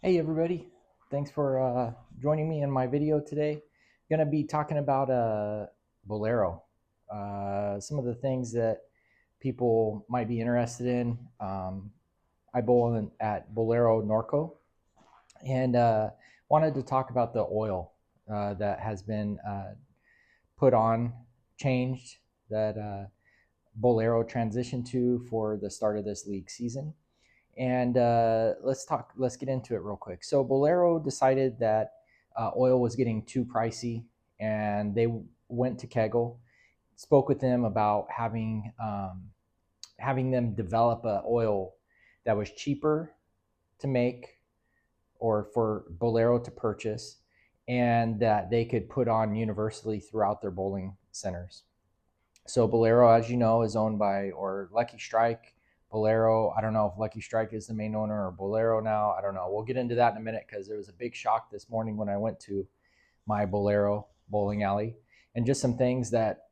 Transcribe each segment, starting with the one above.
Hey everybody, thanks for joining me in my video today. Gonna be talking about Bowlero, some of the things that people might be interested in. I bowl at Bowlero Norco, and wanted to talk about the oil that has been put on, changed, that Bowlero transitioned to for the start of this league season. And let's get into it real quick. So Bowlero decided that oil was getting too pricey, and they went to Kegel, spoke with them about having them develop a oil that was cheaper to make or for Bowlero to purchase, and that they could put on universally throughout their bowling centers. So Bowlero, as you know, is owned by or Lucky Strike. Bowlero, I don't know if Lucky Strike is the main owner or Bowlero now. I don't know. We'll get into that in a minute because there was a big shock this morning when I went to my Bowlero bowling alley, and just some things that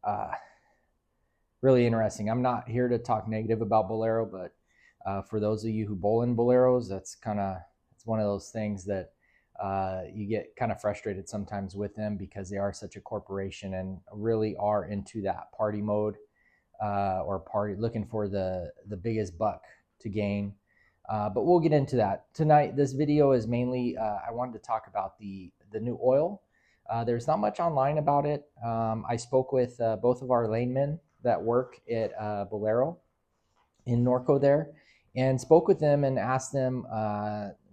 really interesting. I'm not here to talk negative about Bowlero, but for those of you who bowl in Boleros, it's one of those things that you get kind of frustrated sometimes with them because they are such a corporation and really are into that party mode, or party looking for the biggest buck to gain. But we'll get into that tonight. This video is mainly I wanted to talk about the new oil. There's not much online about it. I spoke with both of our lanemen that work at Bowlero in Norco there, and spoke with them and asked them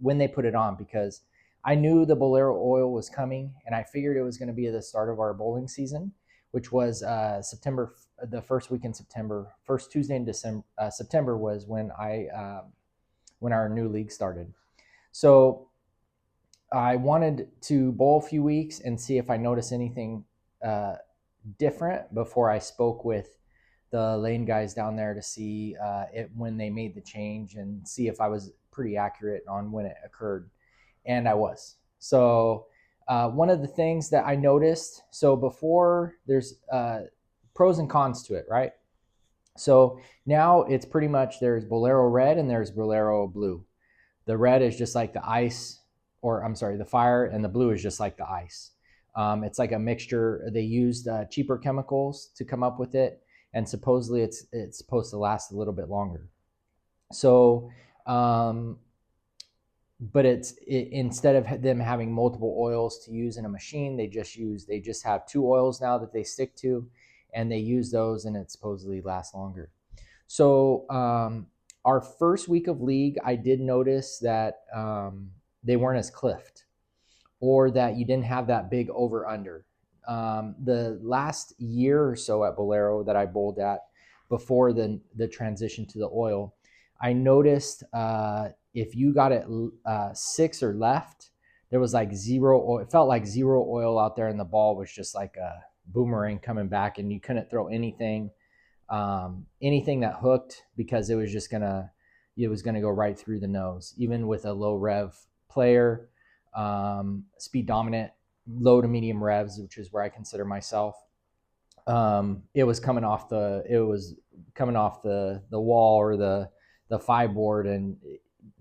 when they put it on, because I knew the Bowlero oil was coming, and I figured it was going to be the start of our bowling season, which was September, the first week in September, first Tuesday in December. September was when our new league started. So I wanted to bowl a few weeks and see if I noticed anything different before I spoke with the lane guys down there to see it when they made the change and see if I was pretty accurate on when it occurred. And I was. So one of the things that I noticed, so before there's pros and cons to it, right? So now it's pretty much there's Bowlero red and there's Bowlero blue. The red is just like the ice, or I'm sorry, the fire, and the blue is just like the ice. It's like a mixture. They used cheaper chemicals to come up with it, and supposedly it's supposed to last a little bit longer. So, but instead of them having multiple oils to use in a machine, they just have two oils now that they stick to, and they use those, and it supposedly lasts longer. So our first week of league, I did notice that they weren't as cliffed, or that you didn't have that big over under. The last year or so at Bowlero that I bowled at before the transition to the oil, I noticed if you got it 6 or left, there was like zero oil. It felt like zero oil out there, and the ball was just like a boomerang coming back, and you couldn't throw anything that hooked, because it was going to go right through the nose, even with a low rev player, speed dominant, low to medium revs, which is where I consider myself. It was coming off the wall, or the 5 board, and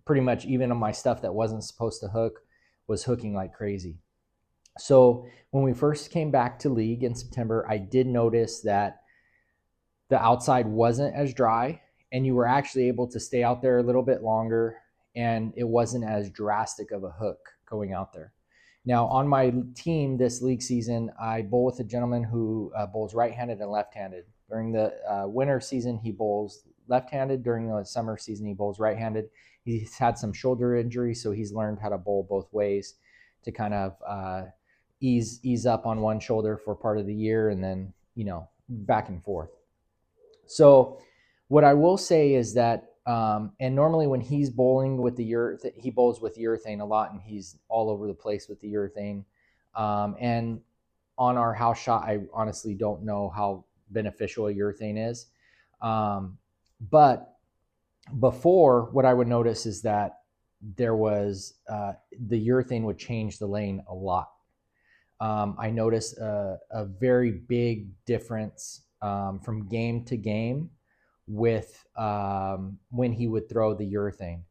pretty much even on my stuff that wasn't supposed to hook was hooking like crazy. So when we first came back to league in September, I did notice that the outside wasn't as dry, and you were actually able to stay out there a little bit longer, and it wasn't as drastic of a hook going out there. Now, on my team this league season, I bowl with a gentleman who bowls right-handed and left-handed. During the winter season, he bowls left-handed. During the summer season, he bowls right-handed. He's had some shoulder injury, so he's learned how to bowl both ways to kind of ease up on one shoulder for part of the year, and then back and forth. So what I will say is that, and normally when he's bowling with he bowls with urethane a lot, and he's all over the place with the urethane. And on our house shot, I honestly don't know how beneficial a urethane is. But before, what I would notice is that there was the urethane would change the lane a lot. I noticed a very big difference from game to game with when he would throw the urethane.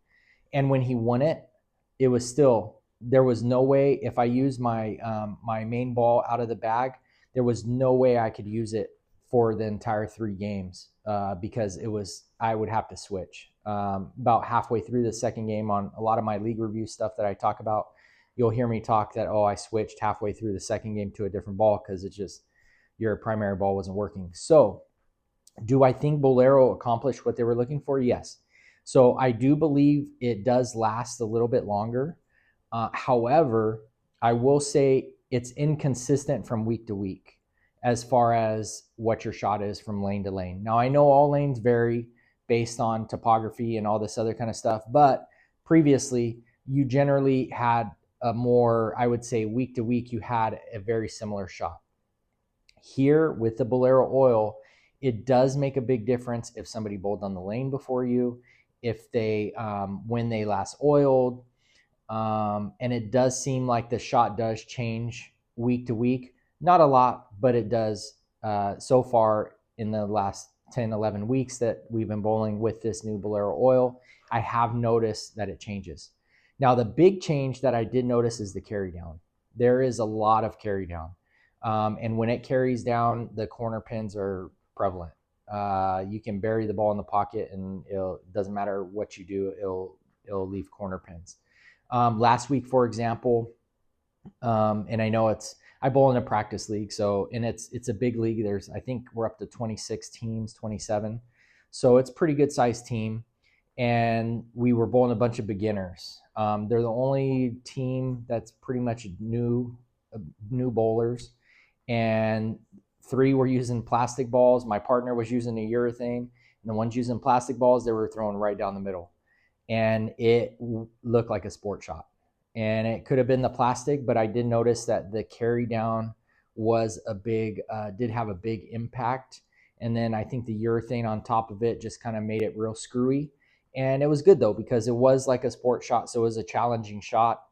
And when he won it, it was still, there was no way if I used my main ball out of the bag, there was no way I could use it for the entire 3 games because I would have to switch. About halfway through the second game on a lot of my league review stuff that I talk about, you'll hear me talk that, oh, I switched halfway through the second game to a different ball because it's just your primary ball wasn't working. So do I think Bowlero accomplished what they were looking for? Yes. So I do believe it does last a little bit longer. However, I will say it's inconsistent from week to week as far as what your shot is from lane to lane. Now, I know all lanes vary based on topography and all this other kind of stuff, but previously you generally had a more, I would say week to week, you had a very similar shot. Here with the Bowlero Oil, it does make a big difference if somebody bowled on the lane before you, if they, when they last oiled, and it does seem like the shot does change week to week. Not a lot, but it does so far in the last 10, 11 weeks that we've been bowling with this new Bowlero Oil. I have noticed that it changes. Now, the big change that I did notice is the carry down. There is a lot of carry down. And when it carries down, the corner pins are prevalent. You can bury the ball in the pocket and it doesn't matter what you do, it'll leave corner pins. Last week, for example, and I know I bowl in a practice league, so, and it's a big league. I think we're up to 26 teams, 27. So it's a pretty good sized team. And we were bowling a bunch of beginners. They're the only team that's pretty much new bowlers. And 3 were using plastic balls. My partner was using a urethane, and the ones using plastic balls, they were throwing right down the middle. And it looked like a sport shot. And it could have been the plastic, but I did notice that the carry down was did have a big impact. And then I think the urethane on top of it just kind of made it real screwy. And it was good though, because it was like a sport shot. So it was a challenging shot,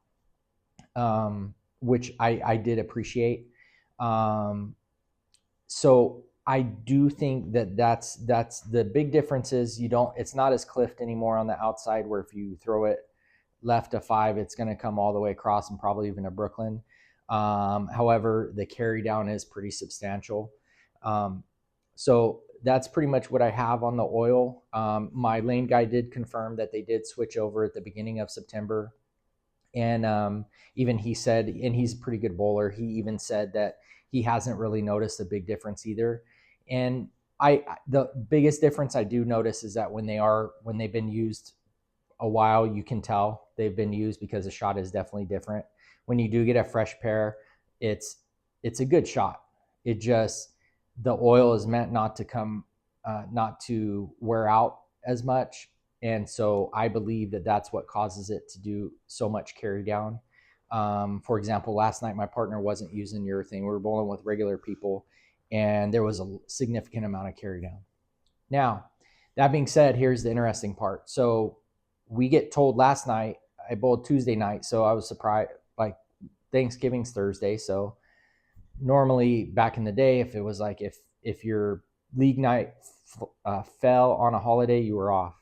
which I did appreciate. So I do think that's the big difference is it's not as cliffed anymore on the outside, where if you throw it left to 5, it's going to come all the way across and probably even to Brooklyn. However, the carry down is pretty substantial. So that's pretty much what I have on the oil. My lane guy did confirm that they did switch over at the beginning of September. And even he said, and he's a pretty good bowler, he even said that he hasn't really noticed a big difference either. And the biggest difference I do notice is that when they've been used a while, you can tell they've been used because the shot is definitely different. When you do get a fresh pair, it's a good shot. It just, the oil is meant not to wear out as much. And so I believe that that's what causes it to do so much carry down. For example, last night, my partner wasn't using urethane. We were bowling with regular people, and there was a significant amount of carry down. Now, that being said, here's the interesting part. So we get told last night, I bowled Tuesday night, so I was surprised, like Thanksgiving's Thursday. So normally back in the day, if it was like, if your league night fell on a holiday, you were off.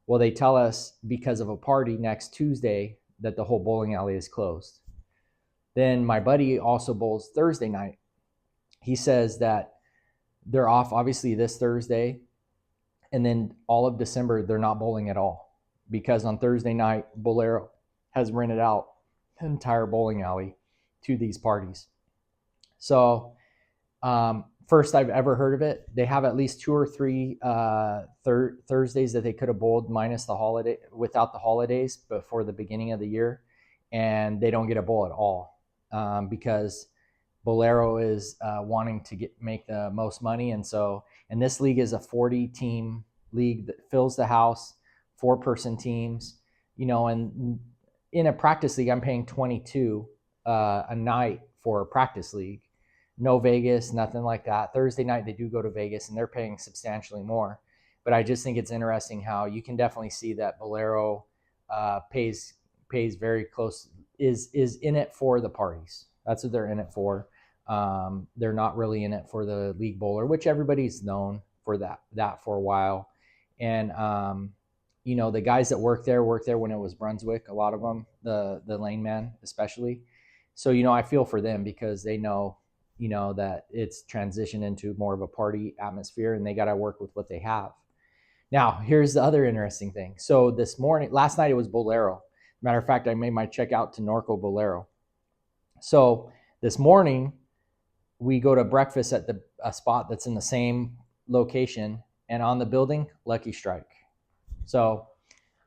Well, they tell us because of a party next Tuesday that the whole bowling alley is closed. Then my buddy also bowls Thursday night. He says that they're off obviously this Thursday, and then all of December they're not bowling at all, because on Thursday night Bowlero has rented out the entire bowling alley to these parties. So first I've ever heard of it. They have at least 2 or 3 Thursdays that they could have bowled minus the holiday, without the holidays, before the beginning of the year, and they don't get a bowl at all because Bowlero is wanting to make the most money. And this league is a 40-team league that fills the house, 4-person teams, and in a practice league, I'm paying $22 a night for a practice league. No Vegas, nothing like that. Thursday night, they do go to Vegas, and they're paying substantially more. But I just think it's interesting how you can definitely see that Bowlero pays very close, is in it for the parties. That's what they're in it for. They're not really in it for the league bowler, which everybody's known for that for a while. And the guys that work there when it was Brunswick, a lot of them, the lane man especially. So, I feel for them because they know, that it's transitioned into more of a party atmosphere and they got to work with what they have. Now, here's the other interesting thing. So last night it was Bowlero. Matter of fact, I made my check out to Norco Bowlero. So this morning we go to breakfast at a spot that's in the same location, and on the building, Lucky Strike. So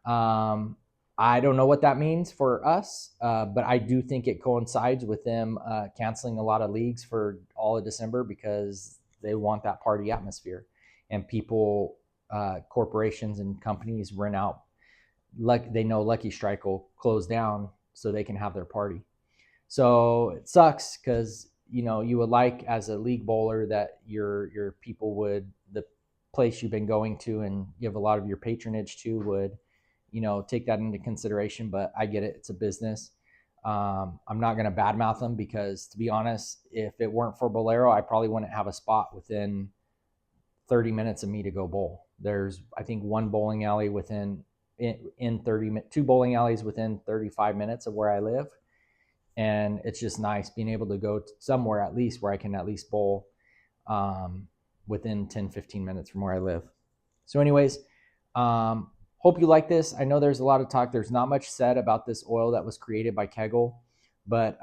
I don't know what that means for us, but I do think it coincides with them canceling a lot of leagues for all of December because they want that party atmosphere, and people, corporations and companies rent out. Like they know Lucky Strike will close down so they can have their party. So it sucks because you would like as a league bowler that your people would, the place you've been going to and give a lot of your patronage to, would take that into consideration. But I get it, it's a business. I'm not going to badmouth them because, to be honest, if it weren't for Bowlero, I probably wouldn't have a spot within 30 minutes of me to go bowl. There's, I think, one bowling alley in 30 two bowling alleys within 35 minutes of where I live. And it's just nice being able to go somewhere at least where I can at least bowl within 10-15 minutes from where I live. So anyways, hope you like this. I know there's a lot of talk. There's not much said about this oil that was created by Kegel. But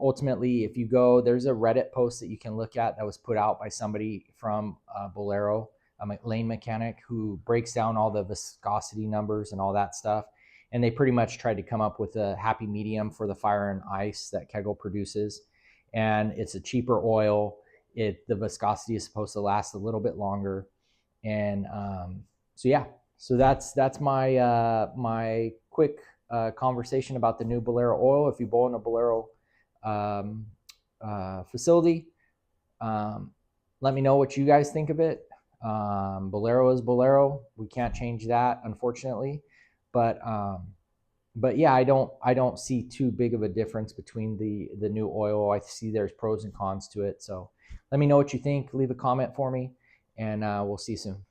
ultimately, if you go, there's a Reddit post that you can look at that was put out by somebody from Bowlero, a lane mechanic, who breaks down all the viscosity numbers and all that stuff. And they pretty much tried to come up with a happy medium for the fire and ice that Kegel produces. And it's a cheaper oil. The viscosity is supposed to last a little bit longer. And so that's my my quick conversation about the new Bowlero oil. If you bowl in a Bowlero facility, let me know what you guys think of it. Bowlero is Bowlero. We can't change that, unfortunately. But yeah, I don't see too big of a difference between the new oil. I see there's pros and cons to it. So let me know what you think. Leave a comment for me, and we'll see you soon.